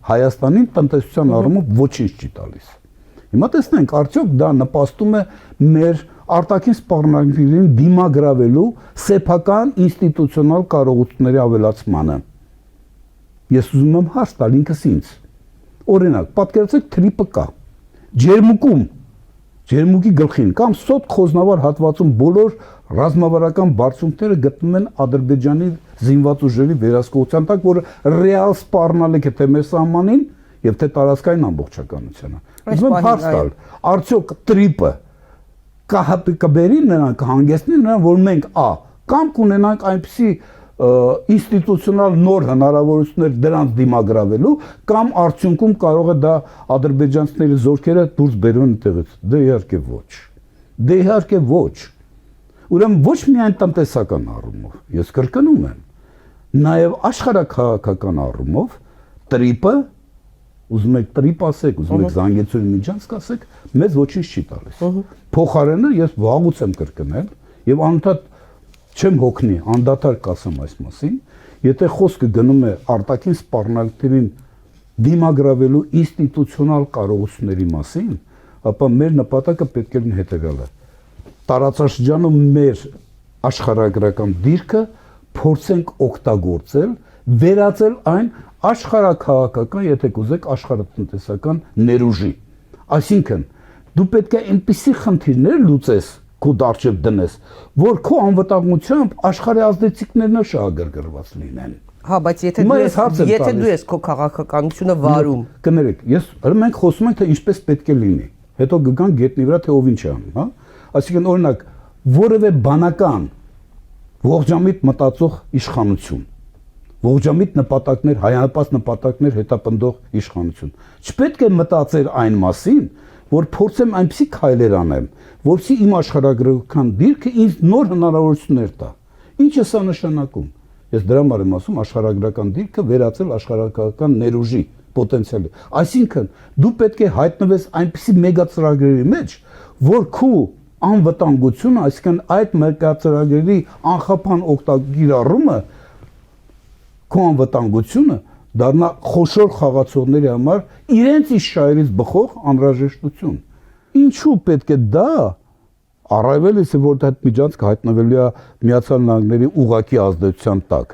Հայաստանին տնտեսության առումով ոչինչ չի տալիս։ Հիմա տեսնենք, արդյոք դա նպաստում է մեր արտաքին սպառնալիքներին դիմագրավելու սեփական ինստիտուցիոնալ կարողությունների ավելացմանը։ Ես ուզում եմ հարց տալ ինքս ինձ։ Օրինակ, պատկերացրեք թրիպը կա։ Ջերմուկի գլխին կամ սոտ խոզնավար հատվածում բոլոր ռազմավարական բարձունքները գտնվում են Ադրբեջանի զինված ուժերի վերահսկողության տակ, որը ռեալ սպառնալիք է թե մեր սահմանին եւ թե տարածքային ամբողջականությանը։ Ուզում եմ հարց տալ, արդյոք տրիպը կհապիկաբերի նրան կհանգեցնի նրան, որ մենք կամ կունենանք այնպիսի ինստիտուցիոնալ նոր հնարավորություններ դրանց դիմագրավելու, կամ արդյունքում կարող է դա ադրբեջանցիների զորքերը դուրս բերեն այդտեղից։ Դե իհարկե ոչ։ Դե իհարկե ոչ։ Ուրեմն ոչ միայն տնտեսական առումով, ես կրկնում եմ, նաև աշխարհաքաղաքական առումով տրիպը, ուզում եք տրիպ ասեք, ուզում եք Զանգեզուրի միջանցք ասեք, մեզ ոչինչ չի տալիս։ Փոխարենը ես վաղուց եմ կրկնել եւ անընդհատ չեմ հոգնի, անդադար կասեմ այս մասին, եթե խոսքը գնում է արտաքին սպառնալիքներին դիմագրավելու ինստիտուցիոնալ կարողությունների մասին, ապա մեր նպատակը պետք է լինի հետևյալը. տարածաշրջանում մեր աշխարհագրական դիրքը փորձենք օգտագործել, վերածել այն աշխարհաքաղաքական, եթե կուզեք, աշխարհատնտեսական ներուժի։ Այսինքն, դու պետք է այնպիսի խնդիրներ լուծես, քո դարչև դնես, որ քո անվտանգությամբ աշխարհի ազդեցիկներն շահագրգռված լինեն։ Հա, բայց եթե դու ես քո քաղաքականությունը վարում։ Կներեք, մենք խոսում ենք թե ինչպես պետք է լինի։ Հետո կգանք գետնի վրա թե ով ինչ է անում, հա։ Այսինքն օրինակ որևէ բանական ողջամիտ մտածող իշխանություն, ողջամիտ նպատակներ, հայանապաստ նպատակներ հետապնդող իշխանություն, չպետք է մտածեր այն մասին, որ փորձեմ այնպիսի քայլեր անեմ, որպեսզի իմ աշխարհագրական դիրքը ինձ նոր հնարավորություններ տա։ Ինչ է սա նշանակում։ Ես դրա համար եմ ասում աշխարհագրական դիրքը վերածել աշխարհագրական ներուժի պոտենցիալի։ Այսինքն դու պետք է հայտնվես այնպիսի մեգա-ծրագրերի մեջ, որ քո անվտանգությունը, այսինքն այդ մեգա-ծրագրերի անխափան օգտագիրառումը, քո անվտանգությունը դառնա խոշոր խաղացողների համար իրենց իշ շահերից բխող անհրաժեշտություն։ Ինչու պետք է դա առավել իսկ որ այդ միջանցքը հայտնվելու է Միացյալ Նահանգների ուղղակի ազդեցության տակ։